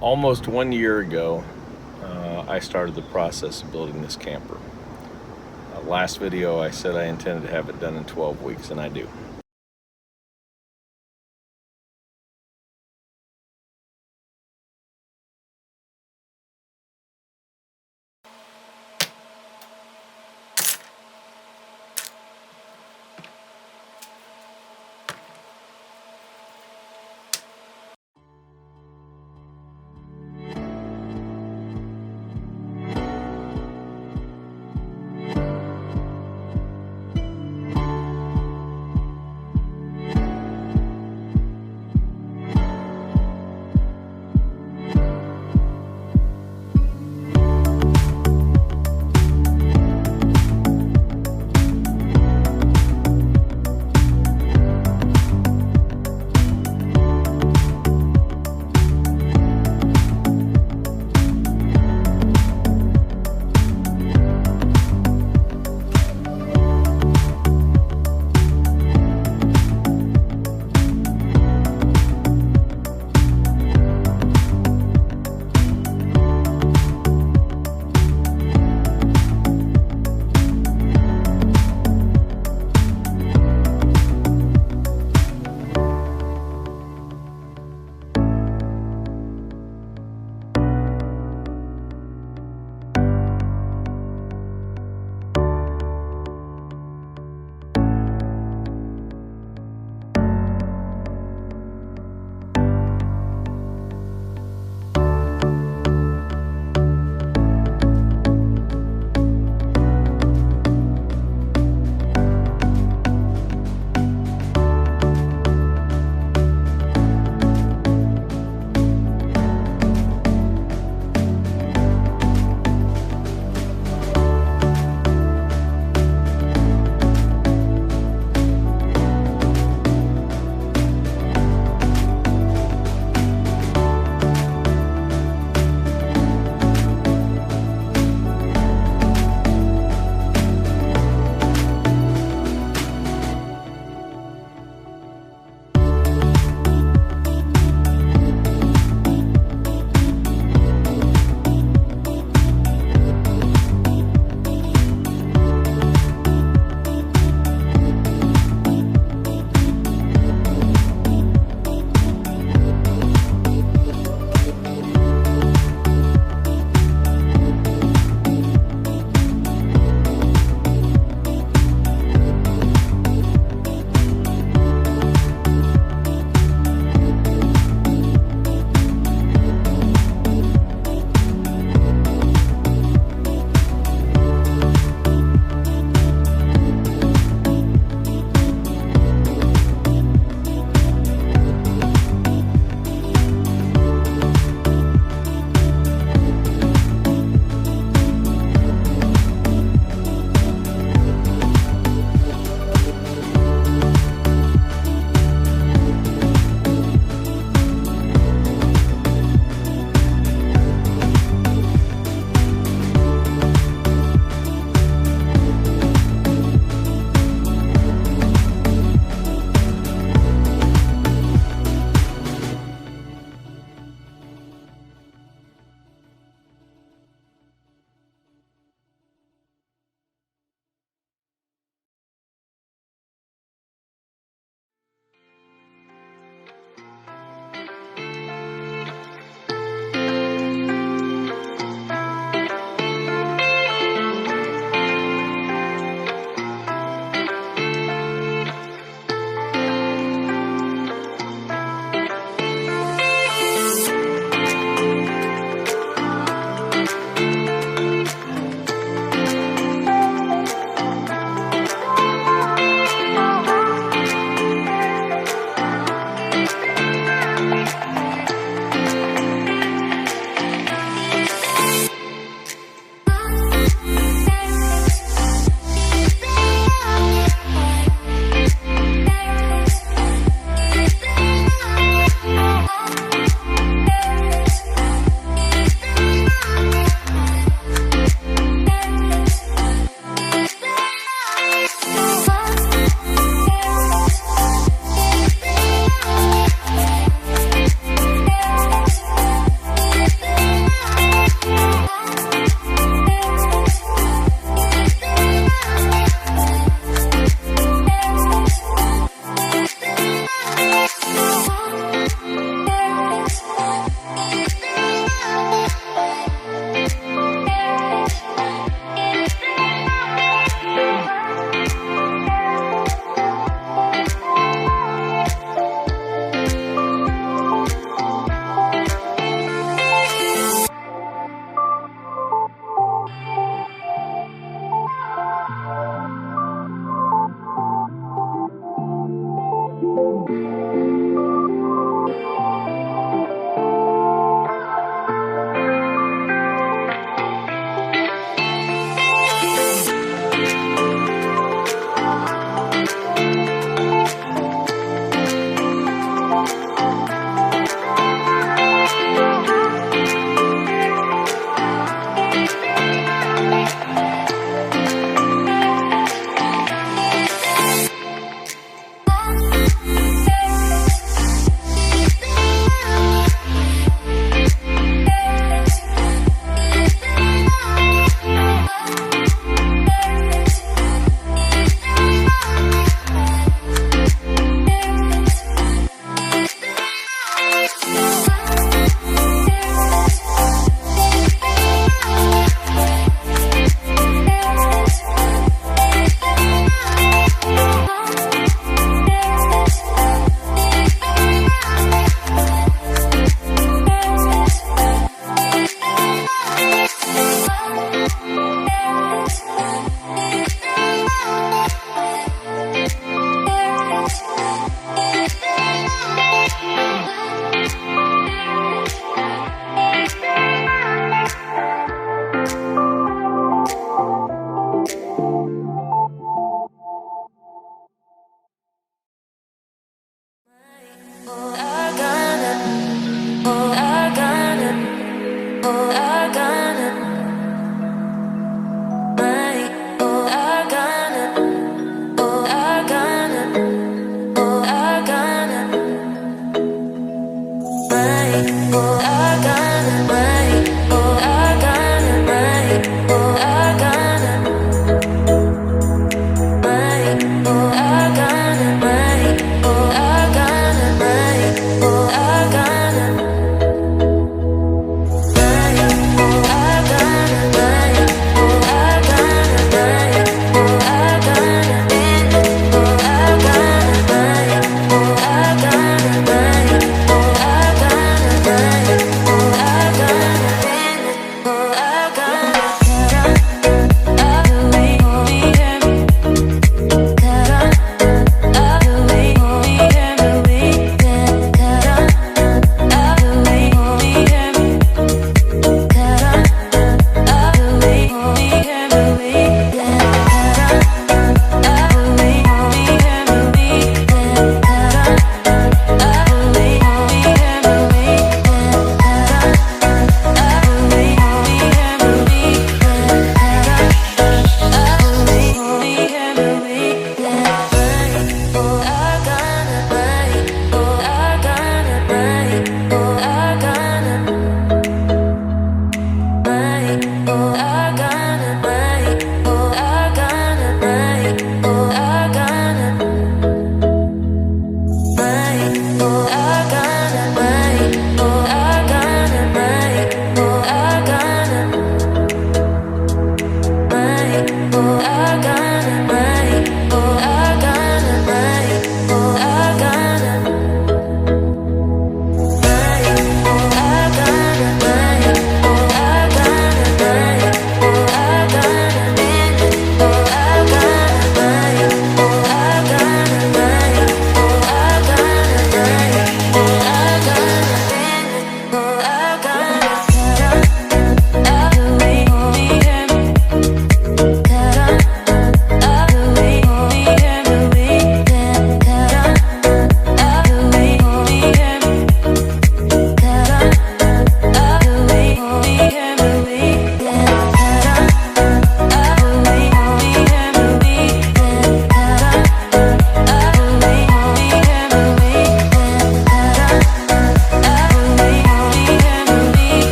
Almost 1 year ago, I started the process of building this camper. Last video I said I intended to have it done in 12 weeks, and I do.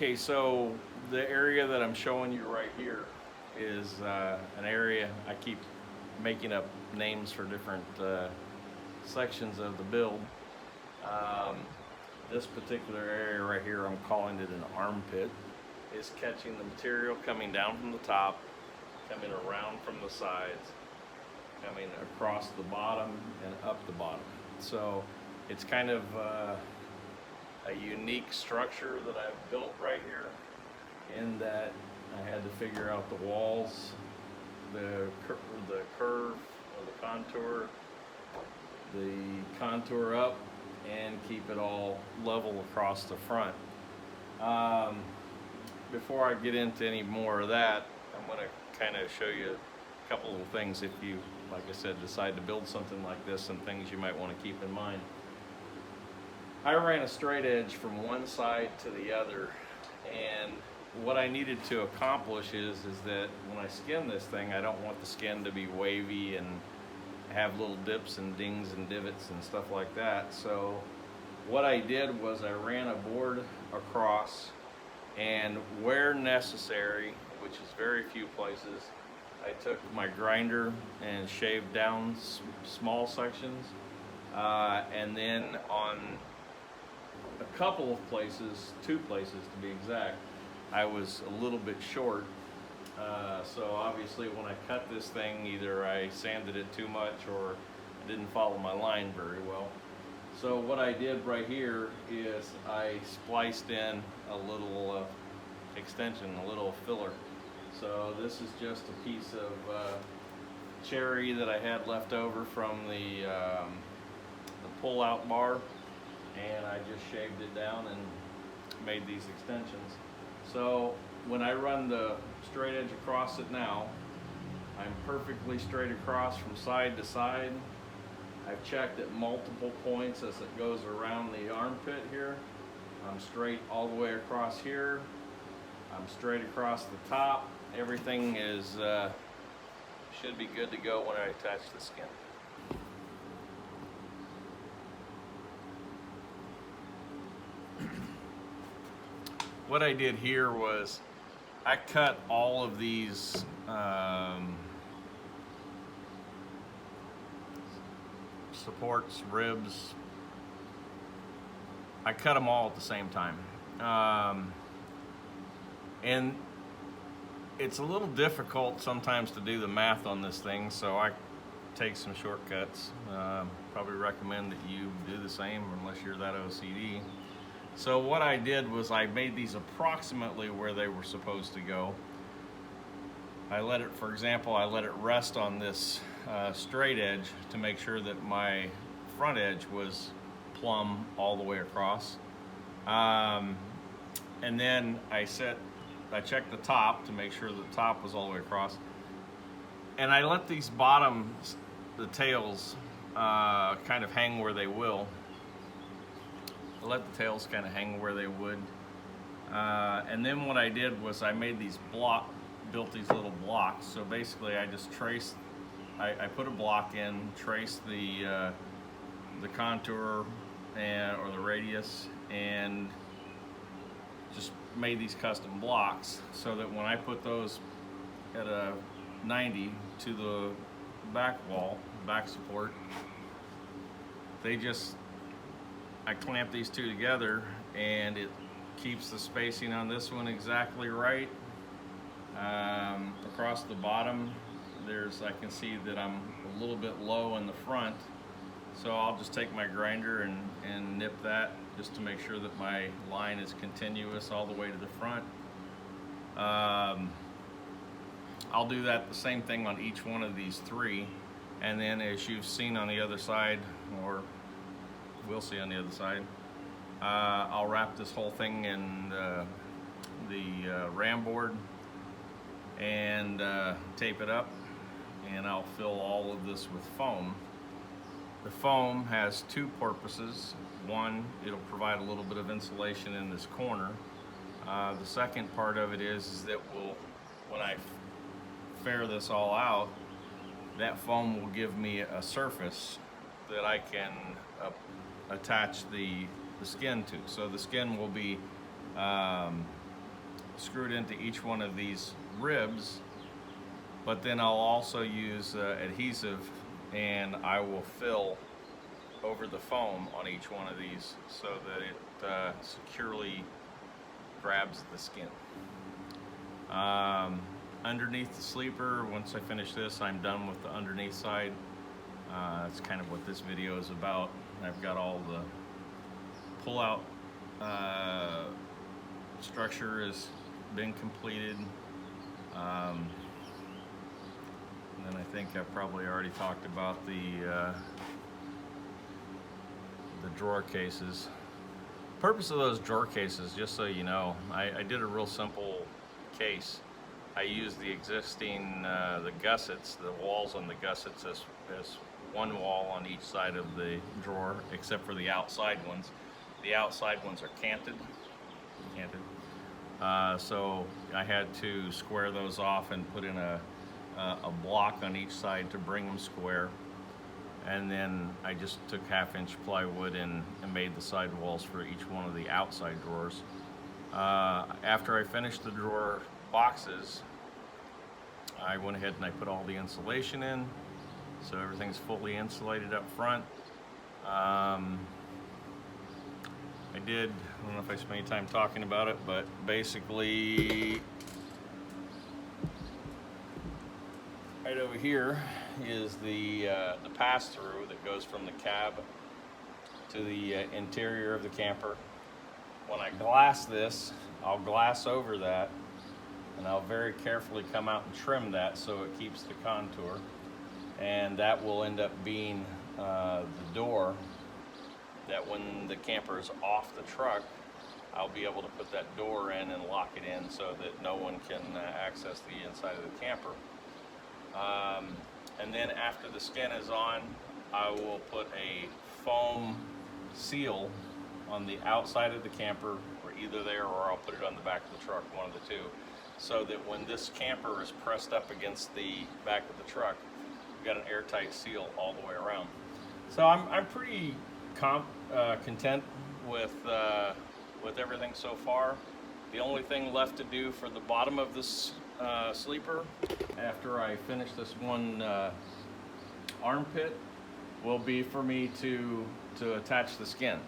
Okay, so the area that I'm showing you right here is an area. I keep making up names for different sections of the build. This particular area right here, I'm calling it an armpit, is catching the material coming down from the top, coming around from the sides, coming across the bottom and up the bottom. So it's kind of a unique structure that I've built right here, in that I had to figure out the walls, the curve or the contour up, and keep it all level across the front. Before I get into any more of that, I'm going to kind of show you a couple of things if you, like I said, decide to build something like this, and things you might want to keep in mind. I ran a straight edge from one side to the other, and what I needed to accomplish is that when I skin this thing, I don't want the skin to be wavy and have little dips and dings and divots and stuff like that. So what I did was I ran a board across, and where necessary, which is very few places, I took my grinder and shaved down small sections, and then on a couple of places, 2 places to be exact, I was a little bit short. So obviously when I cut this thing, either I sanded it too much or I didn't follow my line very well. So what I did right here is I spliced in a little extension, a little filler. So this is just a piece of cherry that I had left over from the pull-out bar, and I just shaved it down and made these extensions. So when I run the straight edge across it now, I'm perfectly straight across from side to side. I've checked at multiple points as it goes around the armpit here. I'm straight all the way across here. I'm straight across the top. Everything is should be good to go when I attach the skin. What I did here was I cut all of these supports, ribs. I cut them all at the same time. And it's a little difficult sometimes to do the math on this thing, so I take some shortcuts. Probably recommend that you do the same unless you're that OCD. So what I did was I made these approximately where they were supposed to go. I let it, for example, I let it rest on this straight edge to make sure that my front edge was plumb all the way across. And then I checked the top to make sure the top was all the way across. And I let these bottoms, the tails, kind of hang where they will. I let the tails kind of hang where they would. And then what I did was I made these built these little blocks. So basically I just traced, I put a block in, traced the contour or the radius, and just made these custom blocks so that when I put those at a 90 to the back wall, back support, I clamp these two together, and it keeps the spacing on this one exactly right. Across the bottom, I can see that I'm a little bit low in the front, so I'll just take my grinder and nip that just to make sure that my line is continuous all the way to the front. I'll do that the same thing on each one of these 3, and then as you've seen on the other side, or we'll see on the other side, I'll wrap this whole thing in the ram board and tape it up, and I'll fill all of this with foam. The foam has 2 purposes. One, it'll provide a little bit of insulation in this corner. The second part of it is that when I fair this all out, that foam will give me a surface that I can attach the skin to. So the skin will be screwed into each one of these ribs, but then I'll also use adhesive, and I will fill over the foam on each one of these so that it securely grabs the skin. Underneath the sleeper, once I finish this, I'm done with the underneath side. That's kind of what this video is about. I've got all the pull-out structure has been completed. And then I think I probably already talked about the drawer cases. Purpose of those drawer cases, just so you know, I did a real simple case. I used the existing the gussets, the walls on the gussets as one wall on each side of the drawer, except for the outside ones. The outside ones are canted. So I had to square those off and put in a block on each side to bring them square. And then I just took 1/2-inch plywood and made the side walls for each one of the outside drawers. After I finished the drawer boxes, I went ahead and I put all the insulation in, so everything's fully insulated up front. I don't know if I spent any time talking about it, but basically right over here is the pass-through that goes from the cab to the interior of the camper. When I glass this, I'll glass over that, and I'll very carefully come out and trim that so it keeps the contour, and that will end up being the door that when the camper is off the truck, I'll be able to put that door in and lock it in so that no one can access the inside of the camper. And then after the skin is on, I will put a foam seal on the outside of the camper, or either there or I'll put it on the back of the truck, one of the two, so that when this camper is pressed up against the back of the truck, we've got an airtight seal all the way around. So I'm pretty content with everything so far. The only thing left to do for the bottom of this sleeper, after I finish this one armpit, will be for me to attach the skin.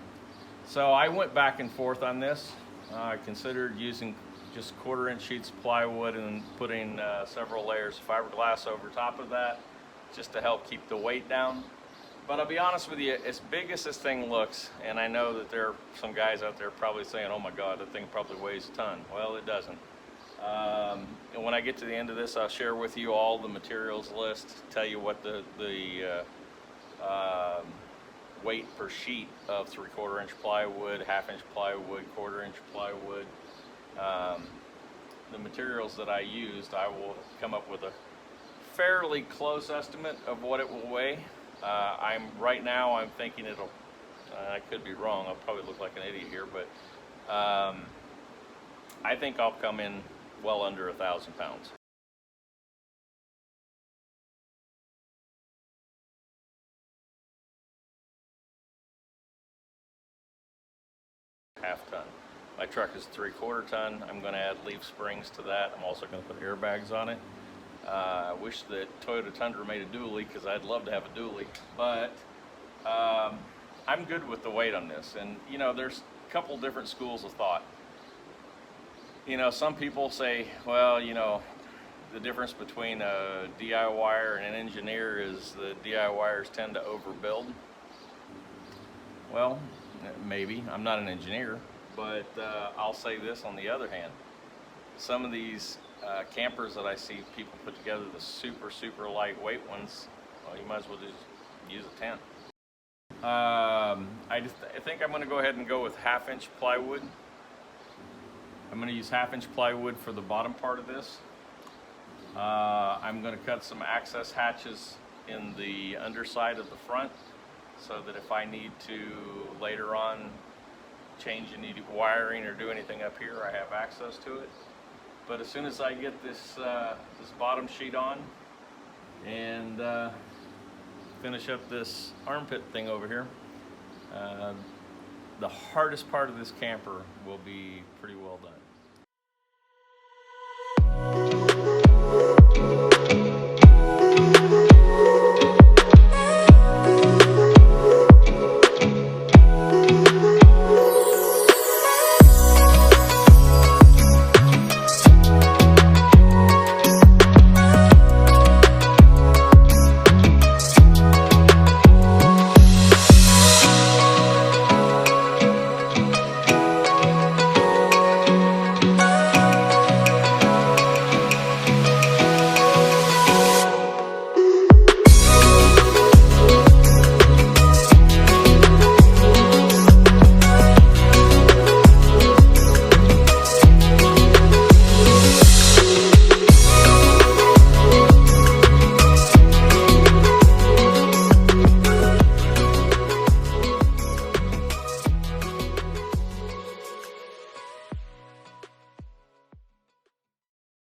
So I went back and forth on this. I considered using just 1/4-inch sheets of plywood and putting several layers of fiberglass over top of that, just to help keep the weight down. But I'll be honest with you, as big as this thing looks, and I know that there are some guys out there probably saying, oh my God, that thing probably weighs a ton. Well, it doesn't. And when I get to the end of this, I'll share with you all the materials list, tell you what the weight per sheet of 3/4-inch plywood, 1/2-inch plywood, 1/4-inch plywood, the materials that I used. I will come up with a fairly close estimate of what it will weigh. Right now I'm thinking it'll, I could be wrong, I'll probably look like an idiot here, but I think I'll come in well under 1,000 pounds. Half ton. My truck is 3/4 ton. I'm going to add leaf springs to that. I'm also going to put airbags on it. I wish that Toyota Tundra made a dually, because I'd love to have a dually, but I'm good with the weight on this. And you know, there's a couple different schools of thought. You know, some people say, well, you know, the difference between a DIYer and an engineer is the DIYers tend to overbuild. Well, maybe. I'm not an engineer, but I'll say this on the other hand. Some of these campers that I see people put together, the super lightweight ones, well, you might as well just use a tent. I think I'm going to go ahead and go with 1/2-inch plywood. I'm going to use 1/2-inch plywood for the bottom part of this. I'm going to cut some access hatches in the underside of the front, so that if I need to later on change any wiring or do anything up here, I have access to it. But as soon as I get this this bottom sheet on and finish up this armpit thing over here, the hardest part of this camper will be pretty well done.